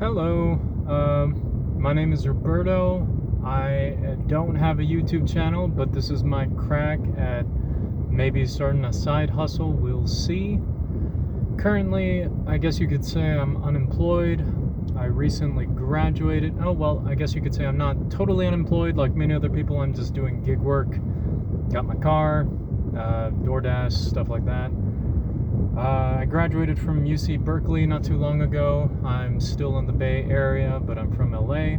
Hello, my name is Roberto. I don't have a YouTube channel, but this is my crack at maybe starting a side hustle. We'll see. Currently, I guess you could say I'm unemployed. I recently graduated. Oh, well, I guess you could say I'm not totally unemployed like many other people. I'm just doing gig work. Got my car, DoorDash, stuff like that. I graduated from UC Berkeley not too long ago. I'm still in the Bay Area, but I'm from LA.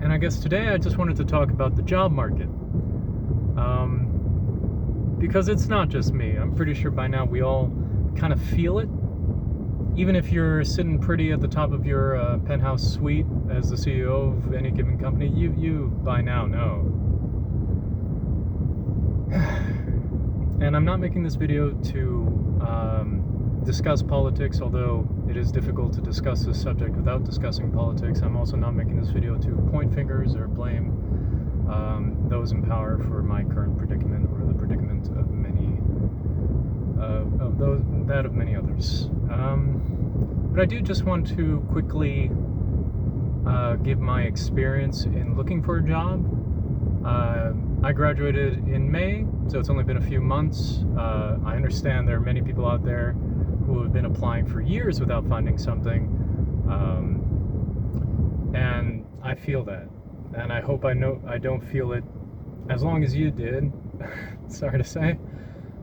And I guess today I just wanted to talk about the job market. Because it's not just me. I'm pretty sure by now we all kind of feel it. Even if you're sitting pretty at the top of your penthouse suite as the CEO of any given company, you by now know. And I'm not making this video to discuss politics, although it is difficult to discuss this subject without discussing politics. I'm also not making this video to point fingers or blame those in power for my current predicament or the predicament of many of many others. But I do just want to quickly give my experience in looking for a job. I graduated in May, so it's only been a few months. I understand there are many people out there who have been applying for years without finding something, and I feel that, and I hope I don't feel it as long as you did. Sorry to say.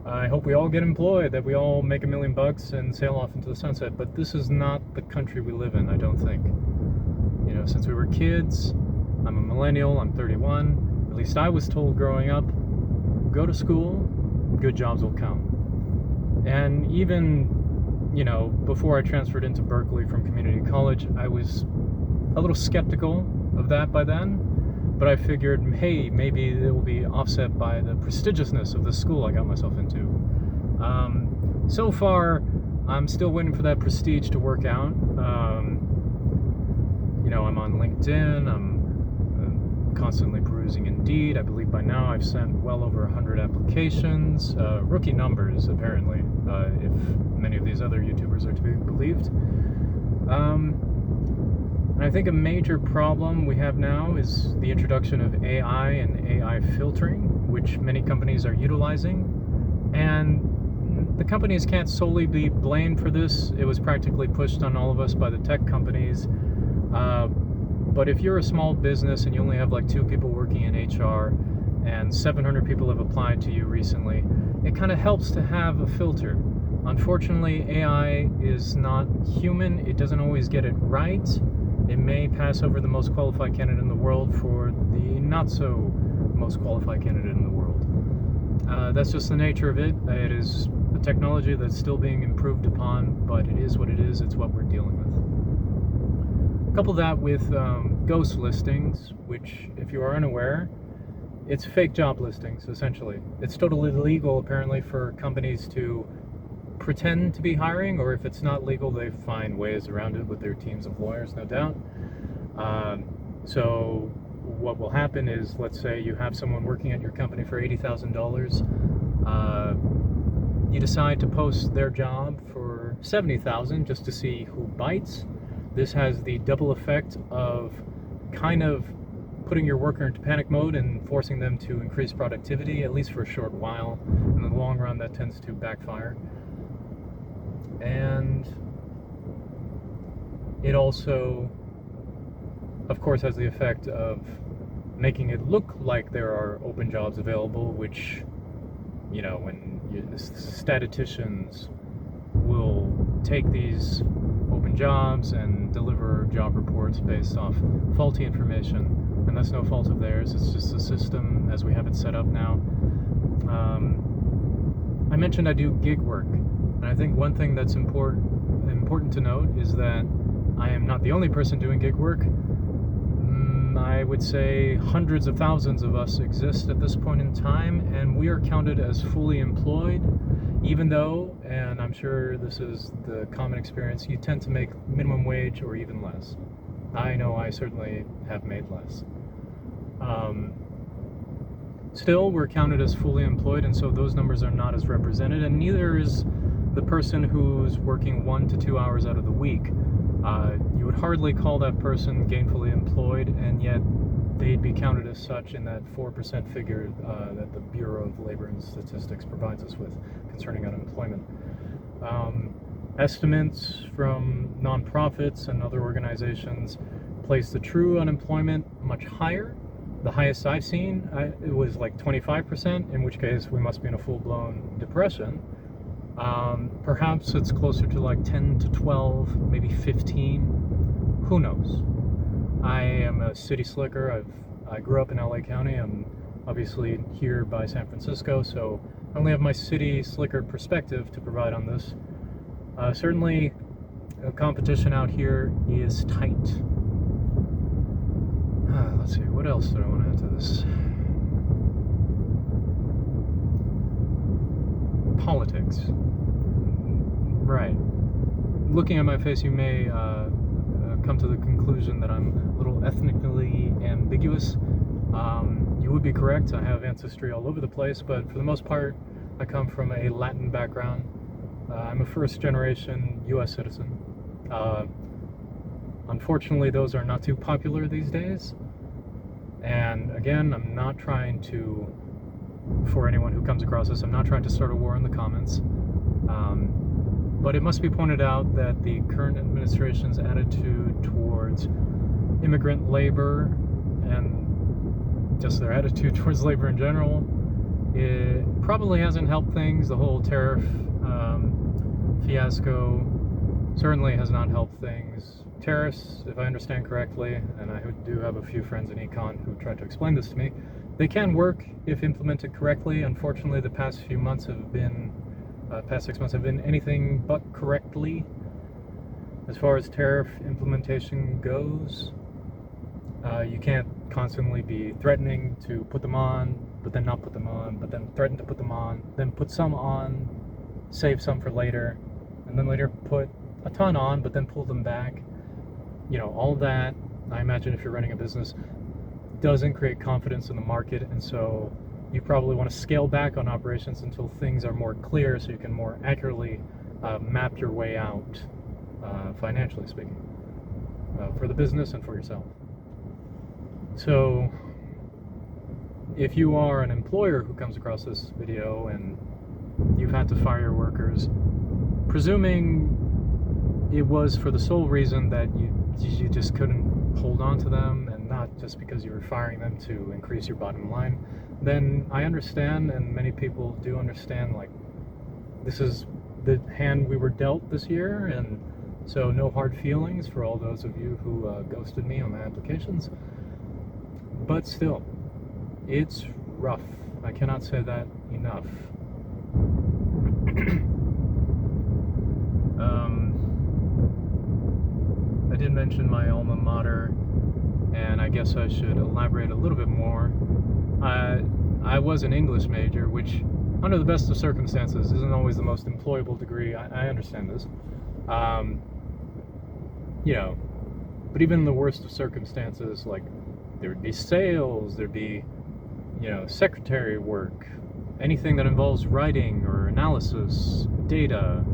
I hope we all get employed, that we all make $1 million and sail off into the sunset, but this is not the country we live in, I don't think. You know, since we were kids, I'm a millennial, I'm 31, at least I was told growing up, go to school, good jobs will come. And even, you know, before I transferred into Berkeley from community college, I was a little skeptical of that by then, but I figured, hey, maybe it will be offset by the prestigiousness of the school I got myself into. So far, I'm still waiting for that prestige to work out. You know, I'm on LinkedIn, I'm constantly perusing Indeed. I believe by now I've sent well over 100 applications, rookie numbers apparently, if many of these other YouTubers are to be believed. And I think a major problem we have now is the introduction of AI and AI filtering, which many companies are utilizing. And the companies can't solely be blamed for this. It was practically pushed on all of us by the tech companies. But if you're a small business and you only have like 2 people working in HR and 700 people have applied to you recently, it kind of helps to have a filter. Unfortunately, AI is not human. It doesn't always get it right. It may pass over the most qualified candidate in the world for the not so most qualified candidate in the world. That's just the nature of it. It is a technology that's still being improved upon, but it is what it is. It's what we're dealing with. Couple that with ghost listings, which, if you are unaware, it's fake job listings, essentially. It's totally legal, apparently, for companies to pretend to be hiring, or if it's not legal, they find ways around it with their teams of lawyers, no doubt. So what will happen is, let's say you have someone working at your company for $80,000. You decide to post their job for $70,000 just to see who bites. This has the double effect of kind of putting your worker into panic mode and forcing them to increase productivity, at least for a short while. In the long run, that tends to backfire. And it also, of course, has the effect of making it look like there are open jobs available, which, you know, when statisticians will take these open jobs and deliver job reports based off faulty information, and that's no fault of theirs. It's just the system as we have it set up now. I mentioned I do gig work, and I think one thing that's important to note is that I am not the only person doing gig work. I would say hundreds of thousands of us exist at this point in time, and we are counted as fully employed, even though, and I'm sure this is the common experience, you tend to make minimum wage or even less. I know I certainly have made less. Still, we're counted as fully employed, and so those numbers are not as represented, and neither is the person who's working 1 to 2 hours out of the week. You would would hardly call that person gainfully employed, and yet they'd be counted as such in that 4% figure that the Bureau of Labor and Statistics provides us with concerning unemployment. Estimates from nonprofits and other organizations place the true unemployment much higher. The highest I've seen, it was like 25%, in which case we must be in a full-blown depression. Perhaps it's closer to like 10 to 12, maybe 15. Who knows? I am a city slicker. I grew up in LA County. I'm obviously here by San Francisco, so I only have my city slicker perspective to provide on this. Certainly, competition out here is tight. Let's see, what else do I want to add to this? Politics. Right. Looking at my face, you may come to the conclusion that I'm a little ethnically ambiguous. You would be correct. I have ancestry all over the place, but for the most part, I come from a Latin background. I'm a first-generation U.S. citizen. Unfortunately, those are not too popular these days. And again, I'm not trying to, for anyone who comes across this, I'm not trying to start a war in the comments. But it must be pointed out that the current administration's attitude towards immigrant labor and just their attitude towards labor in general, it probably hasn't helped things. The whole tariff fiasco certainly has not helped things. Tariffs, if I understand correctly, and I do have a few friends in econ who tried to explain this to me, they can work if implemented correctly. Unfortunately, the past 6 months have been anything but correctly. As far as tariff implementation goes, you can't constantly be threatening to put them on, but then not put them on, but then threaten to put them on, then put some on, save some for later, and then later put a ton on, but then pull them back. You know, all that, I imagine if you're running a business, doesn't create confidence in the market, and so you probably want to scale back on operations until things are more clear so you can more accurately map your way out, financially speaking, for the business and for yourself. So if you are an employer who comes across this video and you've had to fire your workers, presuming it was for the sole reason that you just couldn't hold on to them and not just because you were firing them to increase your bottom line, then I understand, and many people do understand, like, this is the hand we were dealt this year, and so no hard feelings for all those of you who ghosted me on my applications. But still, it's rough. I cannot say that enough. I did mention my alma mater, and I guess I should elaborate a little bit more. I was an English major, which, under the best of circumstances, isn't always the most employable degree. I understand this. You know, but even in the worst of circumstances, like, there would be sales, there'd be, you know, secretary work, anything that involves writing or analysis, data,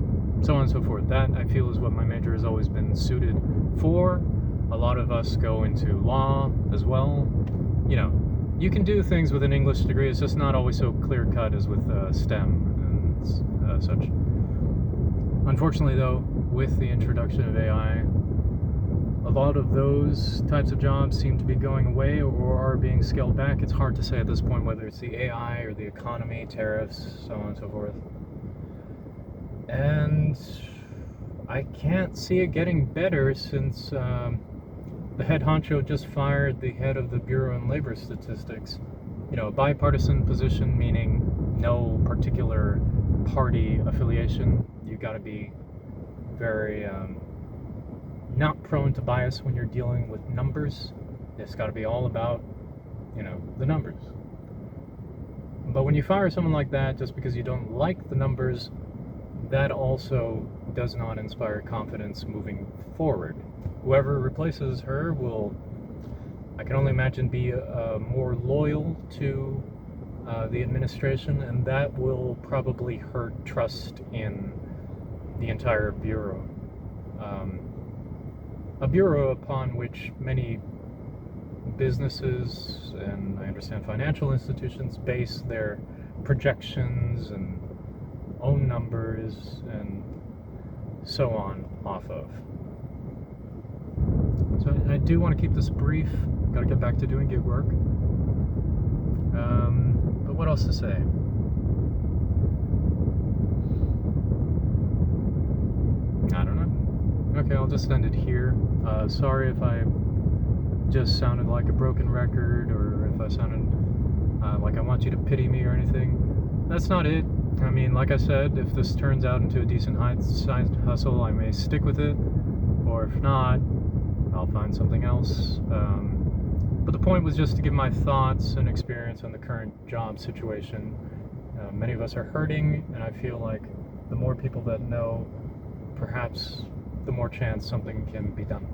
so on and so forth. That, I feel, is what my major has always been suited for. A lot of us go into law as well. You know, you can do things with an English degree, it's just not always so clear-cut as with STEM and such. Unfortunately, though, with the introduction of AI, a lot of those types of jobs seem to be going away or are being scaled back. It's hard to say at this point whether it's the AI or the economy, tariffs, so on and so forth. And I can't see it getting better since the head honcho just fired the head of the Bureau of Labor Statistics. You know, a bipartisan position, meaning no particular party affiliation. You got to be very not prone to bias when you're dealing with numbers. It's got to be all about, you know, the numbers. But when you fire someone like that just because you don't like the numbers, that also does not inspire confidence moving forward. Whoever replaces her will, I can only imagine, be more loyal to the administration, and that will probably hurt trust in the entire Bureau. a bureau upon which many businesses and I understand financial institutions base their projections and own numbers and so on off of. So I do want to keep this brief. Got to get back to doing gig work. But what else to say? I don't know. Okay, I'll just end it here. Sorry if I just sounded like a broken record, or if I sounded like I want you to pity me or anything. That's not it. I mean, like I said, if this turns out into a decent side hustle, I may stick with it, or if not, I'll find something else. But the point was just to give my thoughts and experience on the current job situation. Many of us are hurting, and I feel like the more people that know, perhaps the more chance something can be done.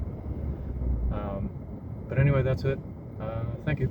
But anyway, that's it. Thank you.